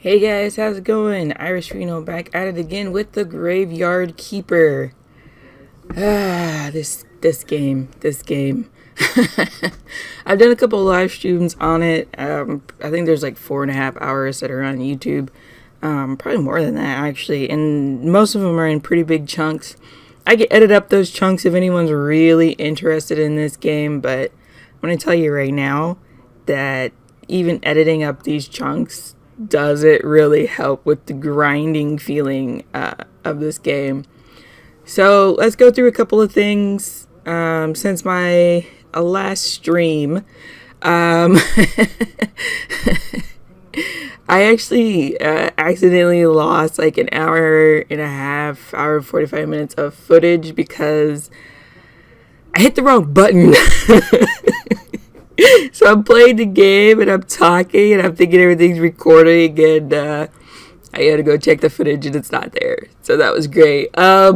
Hey guys, how's it going? Irish Reno back at it again with the Graveyard Keeper. This game. I've done a couple of live streams on it. I think there's like 4.5 hours that are on YouTube. Probably more than that actually, and most of them are in pretty big chunks. I can edit up those chunks if anyone's really interested in this game, but I'm gonna tell you right now that even editing up these chunks doesn't really help with the grinding feeling of this game. So let's go through a couple of things. Since my last stream, I actually accidentally lost like an hour and a half, hour and 45 minutes of footage because I hit the wrong button. So I'm playing the game and I'm talking and I'm thinking everything's recording, and I had to go check the footage and it's not there. So that was great. I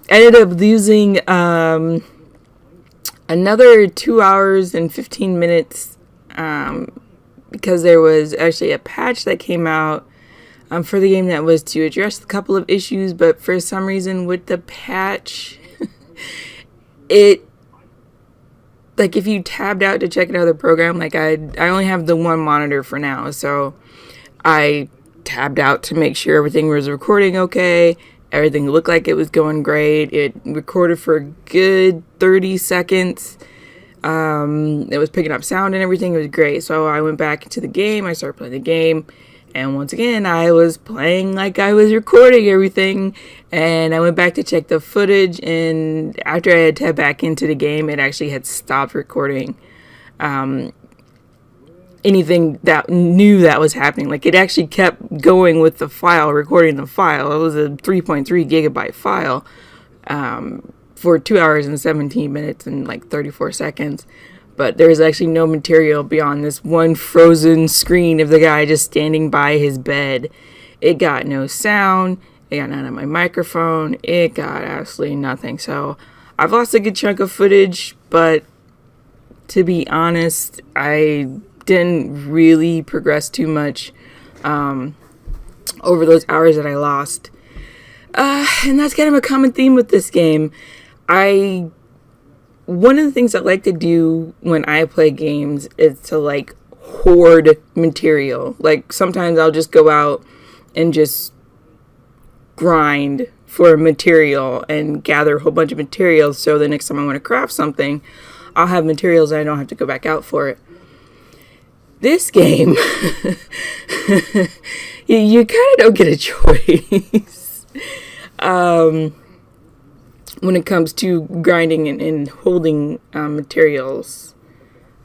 ended up losing another 2 hours and 15 minutes because there was actually a patch that came out for the game that was to address a couple of issues, but for some reason with the patch, like if you tabbed out to check another program, like I only have the one monitor for now, so I tabbed out to make sure everything was recording okay. Everything looked like it was going great. It recorded for a good 30 seconds. It was picking up sound and everything. It was great. So I went back into the game. I started playing the game. And once again, I was playing like I was recording everything. And I went back to check the footage. And after I had tabbed back into the game, it actually had stopped recording anything that knew that was happening. Like it actually kept going with the file, recording the file. It was a 3.3 gigabyte file for 2 hours and 17 minutes and like 34 seconds. But there was actually no material beyond this one frozen screen of the guy just standing by his bed. It got no sound. It got none of my microphone. It got absolutely nothing. So I've lost a good chunk of footage, but to be honest, I didn't really progress too much over those hours that I lost. And that's kind of a common theme with this game. One of the things I like to do when I play games is to like hoard material. Like sometimes I'll just go out and just grind for material and gather a whole bunch of materials, so the next time I want to craft something, I'll have materials and I don't have to go back out for it. This game, you kind of don't get a choice when it comes to grinding and holding materials.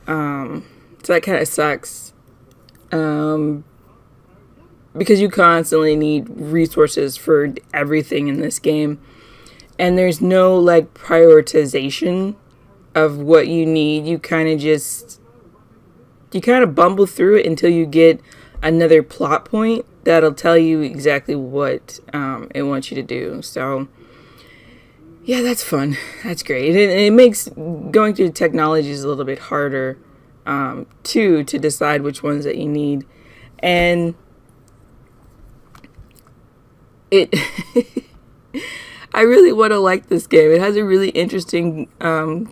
So that kind of sucks because you constantly need resources for everything in this game. And there's no like prioritization of what you need. You kind of bumble through it until you get another plot point that'll tell you exactly what it wants you to do. So yeah, that's fun. That's great. It makes going through the technologies a little bit harder too, to decide which ones that you need. And it I really want to like this game. It has a really interesting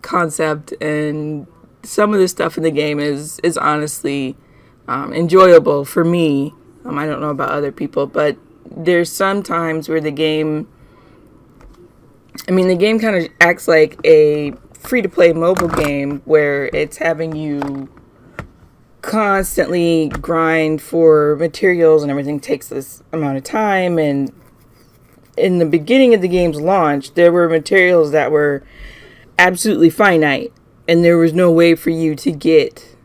concept, and some of the stuff in the game is honestly enjoyable for me. I don't know about other people, but there's some times where the game kind of acts like a free-to-play mobile game where it's having you constantly grind for materials and everything takes this amount of time. And in the beginning of the game's launch, there were materials that were absolutely finite, and there was no way for you to get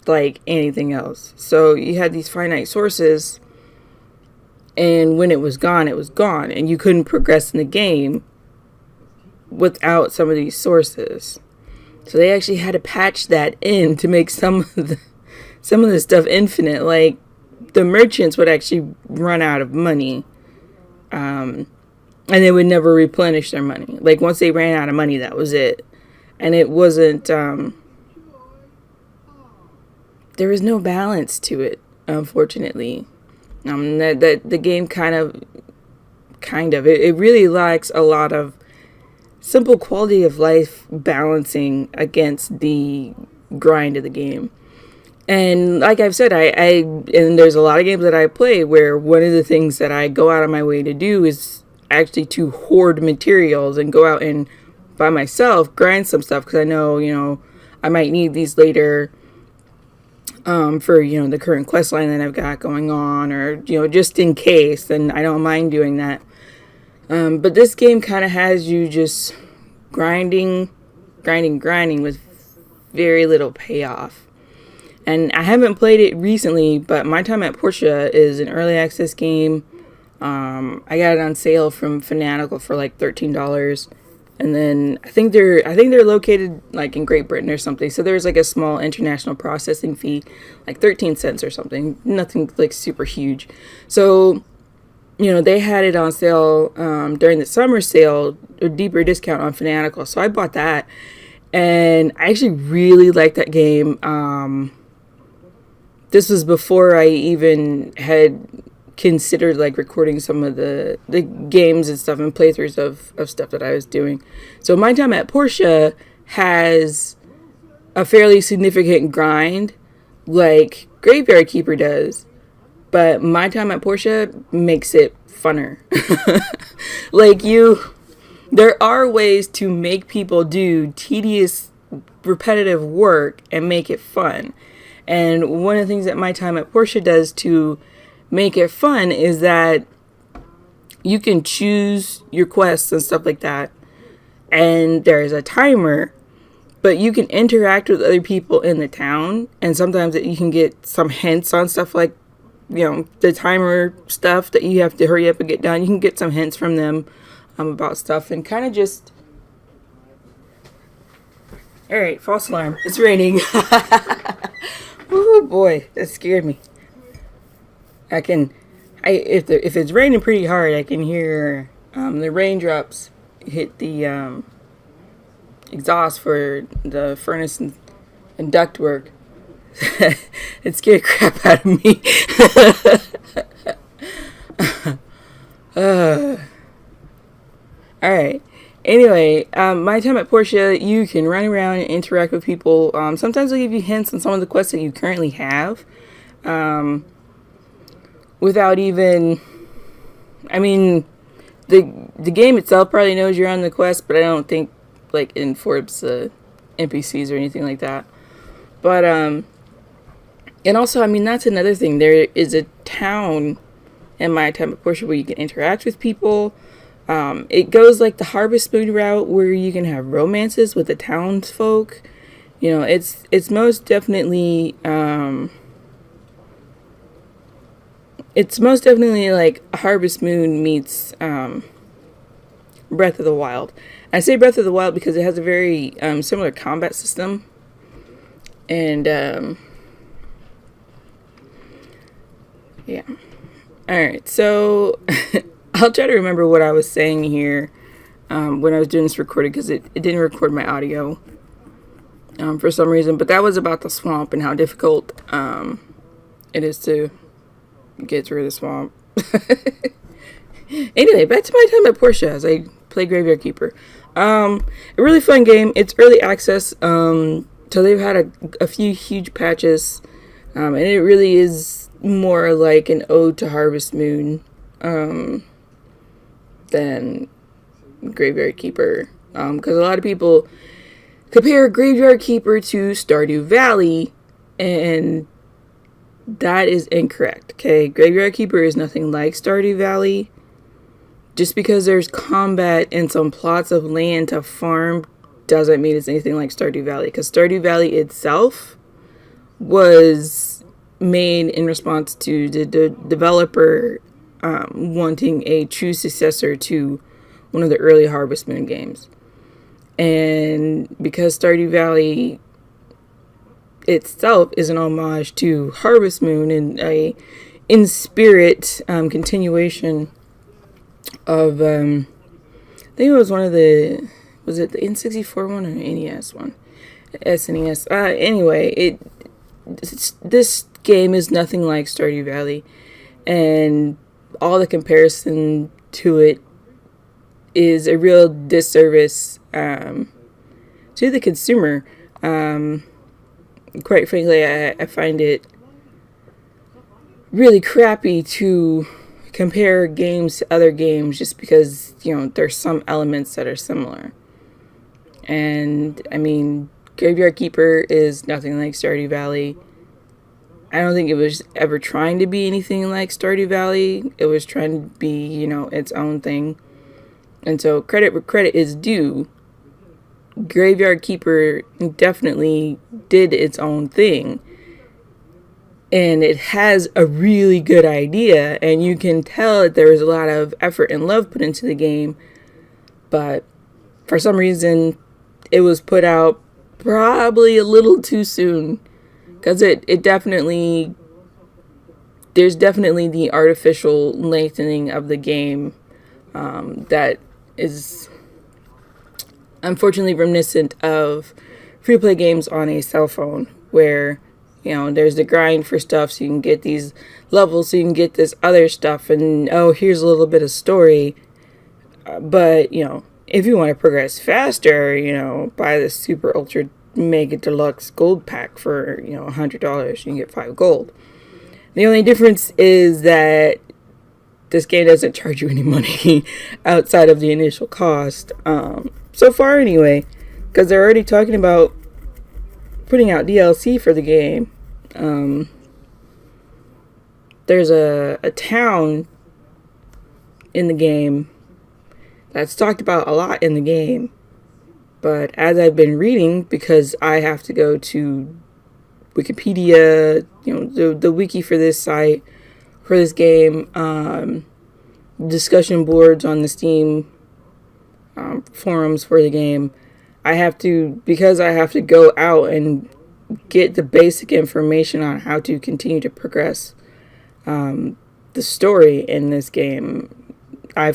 like anything else. So you had these finite sources, and when it was gone, and you couldn't progress in the game without some of these sources. So they actually had to patch that in to make some of the stuff infinite. Like the merchants would actually run out of money, and they would never replenish their money. Like once they ran out of money, that was it. And it wasn't there was no balance to it. unfortunately. That the game it really lacks a lot of simple quality of life balancing against the grind of the game. And like I've said, and there's a lot of games that I play where one of the things that I go out of my way to do is actually to hoard materials and go out and by myself grind some stuff, because I know, I might need these later for, the current quest line that I've got going on, or, just in case, and I don't mind doing that. But this game kind of has you just grinding with very little payoff. And I haven't played it recently, but My Time at Portia is an early access game. I got it on sale from Fanatical for like $13. And then I think they're located like in Great Britain or something. So there's like a small international processing fee, like 13 cents or something. Nothing like super huge. So, they had it on sale during the summer sale, a deeper discount on Fanatical. So I bought that. And I actually really liked that game. This was before I even had considered like recording some of the games and stuff and playthroughs of stuff that I was doing. So My Time at Portia has a fairly significant grind like Grindyard Griper does, but My Time at Portia makes it funner. There are ways to make people do tedious, repetitive work and make it fun. And one of the things that My Time at Portia does to make it fun is that you can choose your quests and stuff like that. And there's a timer, but you can interact with other people in the town. And sometimes you can get some hints on stuff like, the timer stuff that you have to hurry up and get done. You can get some hints from them about stuff and kind of just... Alright, false alarm. It's raining. Oh boy, that scared me. If it's raining pretty hard, I can hear the raindrops hit the exhaust for the furnace and ductwork. It scared the crap out of me. Alright. Anyway, My Time at Portia, you can run around and interact with people. Sometimes they'll give you hints on some of the quests that you currently have. Without even... the game itself probably knows you're on the quest, but I don't think, like, it informs NPCs or anything like that. But, and also, that's another thing. There is a town in My Time at Portia where you can interact with people. It goes like the Harvest Moon route where you can have romances with the townsfolk. It's most definitely like Harvest Moon meets Breath of the Wild. I say Breath of the Wild because it has a very similar combat system. And yeah. Alright, so I'll try to remember what I was saying here when I was doing this recording, because it didn't record my audio for some reason. But that was about the swamp and how difficult it is to get through the swamp. Anyway, back to My Time at Portia as I play Grindyard Griper. A really fun game. It's early access, so they've had a few huge patches, and it really is more like an ode to Harvest Moon than Grindyard Griper, because a lot of people compare Grindyard Griper to Stardew Valley, and that is incorrect. Okay, Grindyard Griper is nothing like Stardew Valley. Just because there's combat and some plots of land to farm doesn't mean it's anything like Stardew Valley, because Stardew Valley itself was made in response to the developer wanting a true successor to one of the early Harvest Moon games. And because Stardew Valley itself is an homage to Harvest Moon and a in spirit continuation of I think it was one of the, was it the N64 one or NES one? SNES. Anyway, this game is nothing like Stardew Valley, and all the comparison to it is a real disservice to the consumer. Quite frankly, I find it really crappy to compare games to other games just because, there's some elements that are similar. And, I mean, Grindyard Griper is nothing like Stardew Valley. I don't think it was ever trying to be anything like Stardew Valley. It was trying to be, its own thing. And so credit where credit is due. Grindyard Griper definitely did its own thing. And it has a really good idea. And you can tell that there was a lot of effort and love put into the game. But for some reason, it was put out probably a little too soon. Because it definitely, there's definitely the artificial lengthening of the game that is unfortunately reminiscent of free-to-play games on a cell phone, where, there's the grind for stuff so you can get these levels, so you can get this other stuff, and, here's a little bit of story. But, if you want to progress faster, buy the super ultra mega deluxe gold pack for, $100. You can get 5 gold. The only difference is that this game doesn't charge you any money outside of the initial cost. So far anyway, because they're already talking about putting out DLC for the game. There's a town in the game that's talked about a lot in the game. But as I've been reading, because I have to go to Wikipedia, the wiki for this site, for this game, discussion boards on the Steam forums for the game, because I have to go out and get the basic information on how to continue to progress the story in this game. I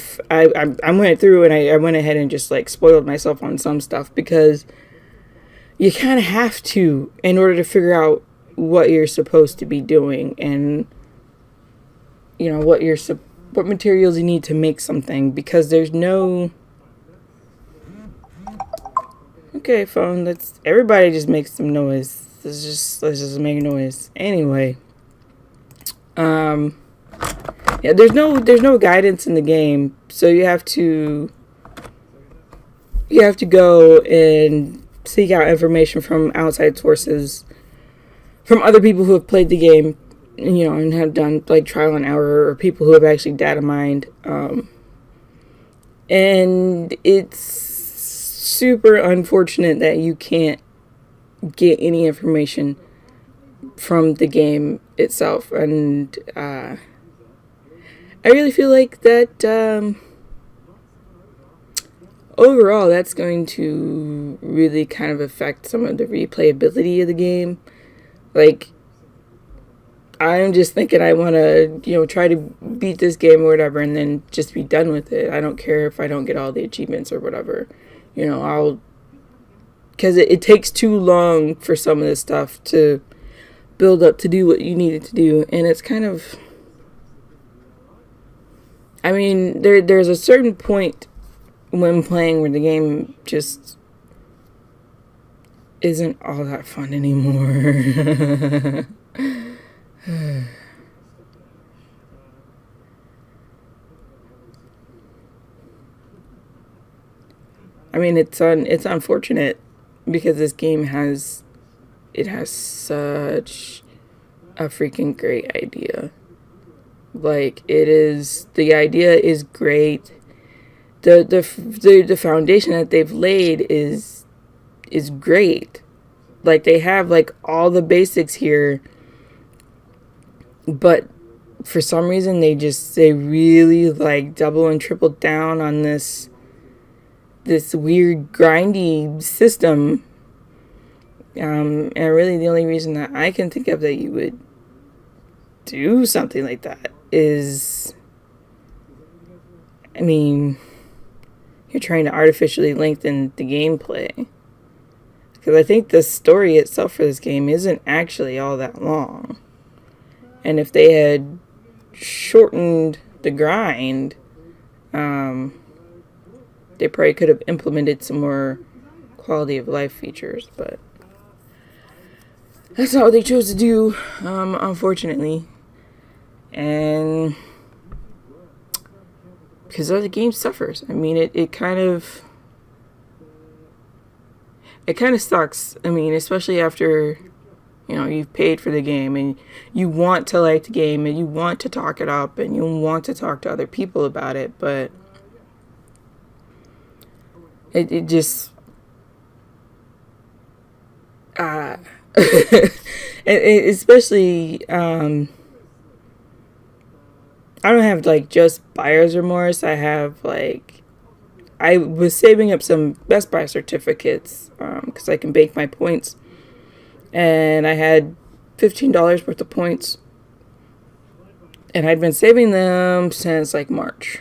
went through and I went ahead and just spoiled myself on some stuff, because you kind of have to in order to figure out what you're supposed to be doing, and what materials you need to make something, because there's no. Okay, phone. Everybody just makes some noise. Let's just make noise anyway. Yeah, there's no guidance in the game, so you have to go and seek out information from outside sources, from other people who have played the game, and have done trial and error, or people who have actually data mined. And it's super unfortunate that you can't get any information from the game itself, and I really feel like that overall that's going to really kind of affect some of the replayability of the game. I'm just thinking I want to, try to beat this game or whatever, and then just be done with it. I don't care if I don't get all the achievements or whatever. Because it takes too long for some of this stuff to build up to do what you need it to do, and it's kind of. I mean, there's a certain point when playing where the game just isn't all that fun anymore. I mean, it's unfortunate, because this game has such a freaking great idea. The idea is great. The foundation that they've laid is great. They have all the basics here, but for some reason they really double and triple down on this weird grindy system. And really the only reason that I can think of that you would do something like that is, I mean, you're trying to artificially lengthen the gameplay. Because I think the story itself for this game isn't actually all that long. And if they had shortened the grind, they probably could have implemented some more quality of life features, but that's not what they chose to do, unfortunately. And because the game suffers. I mean, it kind of sucks. I mean, especially after, you've paid for the game and you want to like the game and you want to talk it up and you want to talk to other people about it, but it just especially I don't have like just buyer's remorse. I was saving up some Best Buy certificates because I can bank my points, and I had $15 worth of points, and I'd been saving them since like March.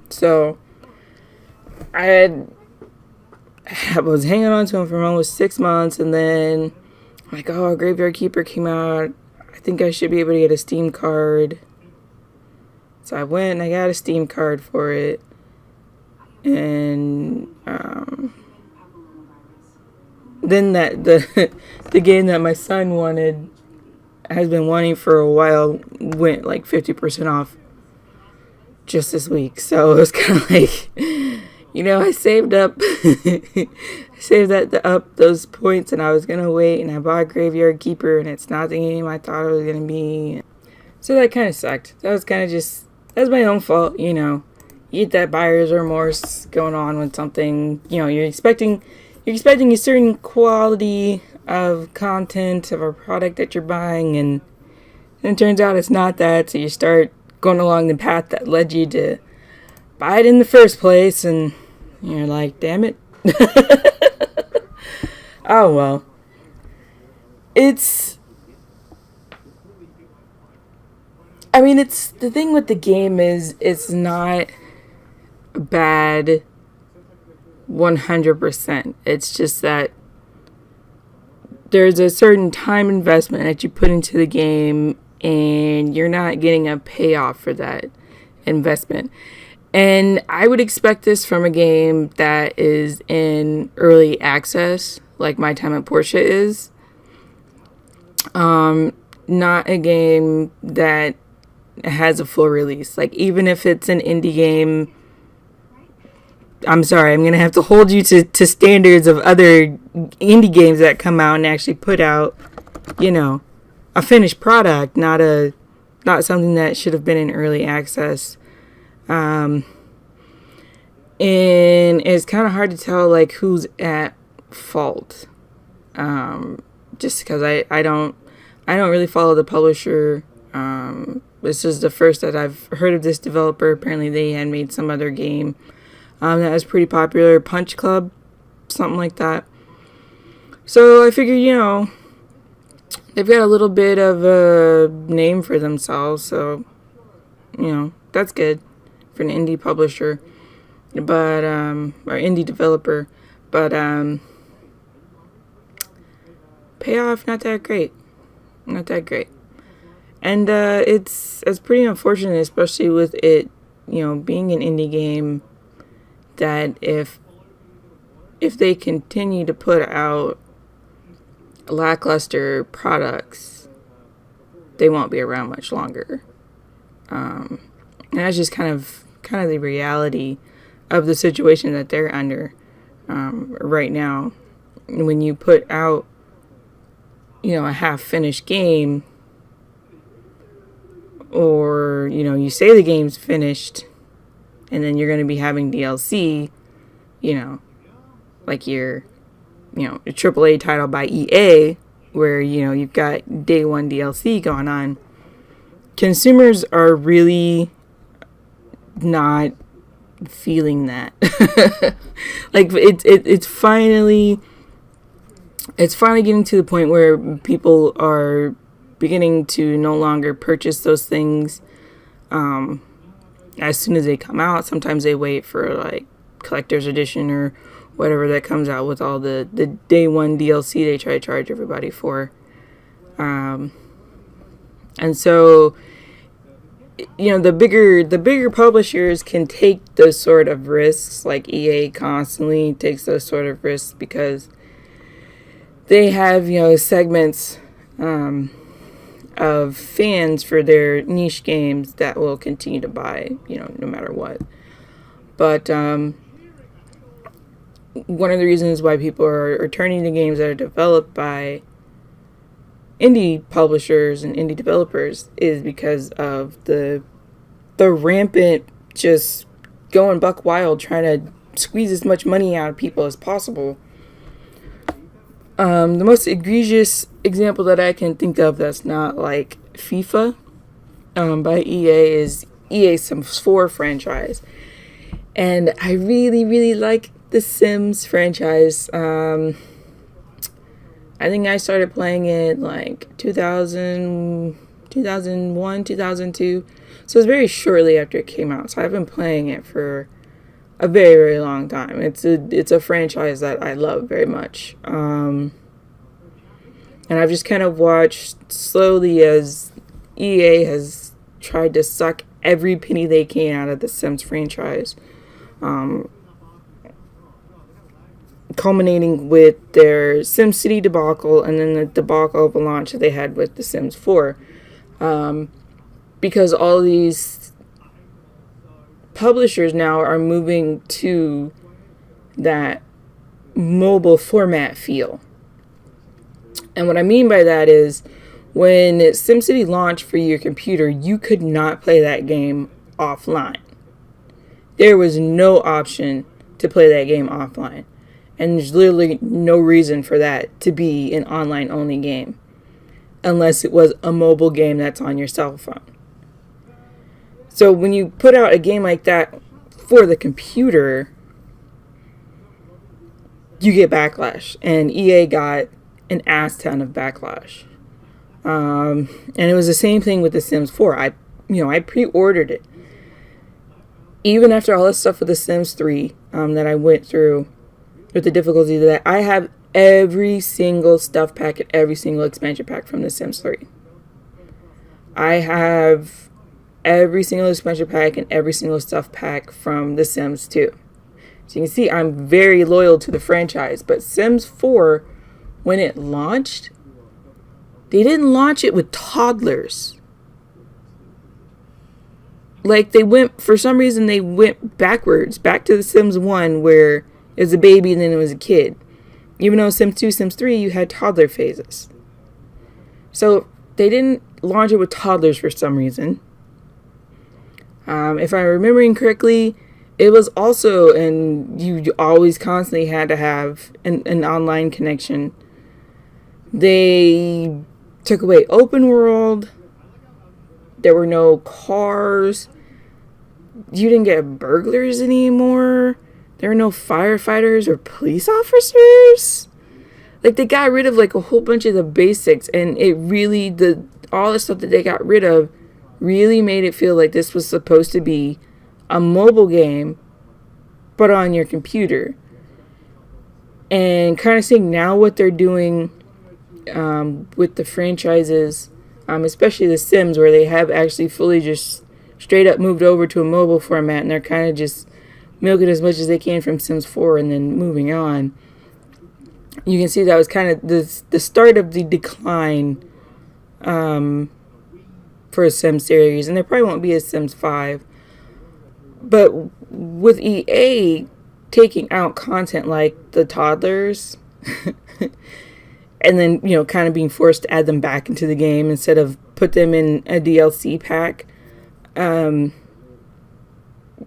So I was hanging on to them for almost 6 months, and then I'm like, oh, Graveyard Keeper came out. I think I should be able to get a Steam card. So I went and I got a Steam card for it. And then the game that my son has been wanting for a while, went like 50% off just this week. So it was kind of like, I saved up up those points, and I was gonna wait, and I bought Graveyard Keeper, and it's not the game I thought it was gonna be. So that kind of sucked. That was my own fault. You get that buyer's remorse going on with something. You're expecting a certain quality of content of a product that you're buying, and it turns out it's not that. So you start going along the path that led you to buy it in the first place, and you're like, damn it. Oh well. It's the thing with the game is it's not bad 100%. It's just that there's a certain time investment that you put into the game, and you're not getting a payoff for that investment. And I would expect this from a game that is in early access, like My Time at Portia is. Not a game that has a full release. Like, even if it's an indie game, I'm sorry, I'm going to have to hold you to standards of other indie games that come out and actually put out, a finished product, not something that should have been in early access. And it's kind of hard to tell, like, who's at fault. Just because I don't really follow the publisher. This is the first that I've heard of this developer. Apparently they had made some other game that was pretty popular, Punch Club, something like that. So I figured, they've got a little bit of a name for themselves, so, that's good for an indie publisher, but, or indie developer, but, payoff, not that great. And, it's pretty unfortunate, especially with it, being an indie game, that if they continue to put out lackluster products, they won't be around much longer. And that's just kind of the reality of the situation that they're under right now. When you put out, a half-finished game, or, you say the game's finished, and then you're going to be having DLC, like your, a AAA title by EA, where, you've got day one DLC going on. Consumers are really not feeling that. Like, it's finally getting to the point where people are beginning to no longer purchase those things as soon as they come out. Sometimes they wait for like collector's edition or whatever that comes out with all the day one DLC they try to charge everybody for. And And so, the bigger publishers can take those sort of risks, like EA constantly takes those sort of risks because they have, segments of fans for their niche games that will continue to buy, no matter what. But one of the reasons why people are turning to games that are developed by indie publishers and indie developers is because of the rampant just going buck wild trying to squeeze as much money out of people as possible. The most egregious example that I can think of that's not like FIFA by EA is EA Sims 4 franchise. And I really, really like the Sims franchise. I think I started playing it like 2001, 2002. So it was very shortly after it came out. So I've been playing it for a very, very long time. It's a franchise that I love very much. And I've just kind of watched slowly as EA has tried to suck every penny they can out of the Sims franchise. Culminating with their SimCity debacle and then the debacle of a launch that they had with The Sims 4. Because all these publishers now are moving to that mobile format feel. And what I mean by that is when SimCity launched for your computer, you could not play that game offline. There was no option to play that game offline. And there's literally no reason for that to be an online only game. Unless it was a mobile game that's on your cell phone. So when you put out a game like that for the computer, you get backlash. And EA got an ass ton of backlash. And it was the same thing with The Sims 4. I pre-ordered it. Even after all this stuff with The Sims 3 that I went through, with the difficulty that I have every single stuff pack and every single expansion pack from The Sims 3. I have every single expansion pack and every single stuff pack from The Sims 2. So you can see I'm very loyal to the franchise. But Sims 4, when it launched, they didn't launch it with toddlers. Like for some reason they went backwards, back to The Sims 1 where it was a baby and then it was a kid. Even though Sims 2, Sims 3, you had toddler phases. So they didn't launch it with toddlers for some reason. If I'm remembering correctly, it was also, and you always constantly had to have an online connection. They took away open world. There were no cars. You didn't get burglars anymore. There were no firefighters or police officers. Like, they got rid of, like, a whole bunch of the basics. And it really, all the stuff that they got rid of really made it feel like this was supposed to be a mobile game, but on your computer. And kind of seeing now what they're doing with the franchises, especially The Sims, where they have actually fully just straight up moved over to a mobile format. And they're kind of just milking as much as they can from Sims 4 and then moving on. You can see that was kind of the start of the decline for a Sims series. And there probably won't be a Sims 5. But with EA taking out content like the toddlers and then, kind of being forced to add them back into the game instead of put them in a DLC pack,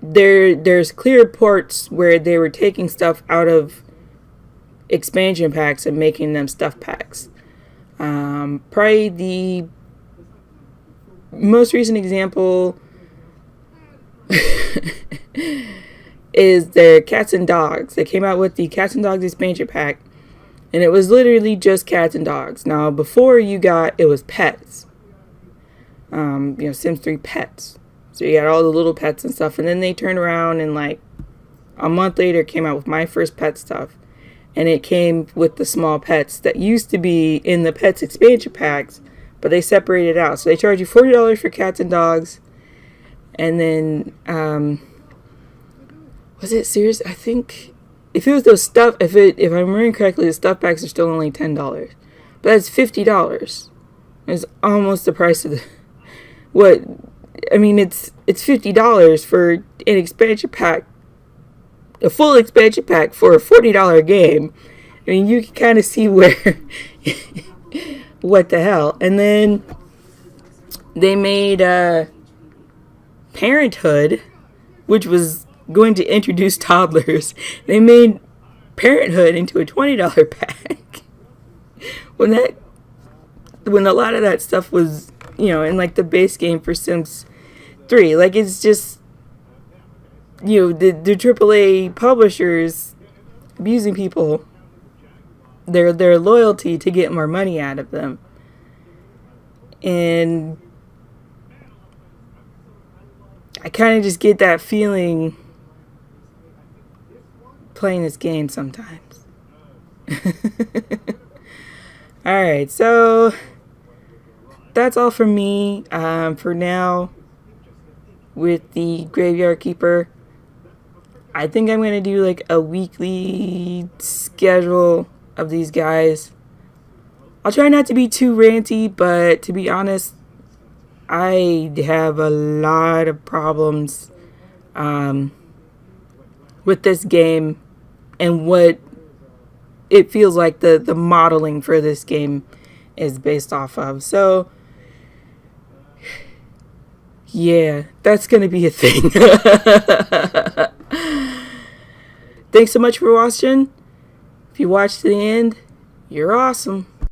there's clear parts where they were taking stuff out of expansion packs and making them stuff packs. Probably the most recent example is their Cats and Dogs. They came out with the Cats and Dogs expansion pack, and it was literally just cats and dogs. Now, before it was pets. Sims 3 pets. So you got all the little pets and stuff. And then they turned around and like a month later came out with My First Pet stuff. And it came with the small pets that used to be in the pets expansion packs, but they separate it out. So they charge you $40 for cats and dogs, and then was it serious? I think if it was those stuff, if I'm remembering correctly, the stuff packs are still only $10, but that's $50. It's almost the price of the what. I mean, it's $50 for an expansion pack, a full expansion pack for a $40 game. I mean, you can kind of see where, what the hell. And then they made Parenthood, which was going to introduce toddlers. They made Parenthood into a $20 pack. When a lot of that stuff was, in like the base game for Sims 3, like it's just, the AAA publishers abusing people, their loyalty to get more money out of them. And I kind of just get that feeling playing this game sometimes. Alright, so that's all from me for now with the Graveyard Keeper. I think I'm going to do like a weekly schedule of these guys. I'll try not to be too ranty, but to be honest, I have a lot of problems with this game and what it feels like the modeling for this game is based off of. So yeah, that's going to be a thing. Thanks so much for watching. If you watched to the end, you're awesome.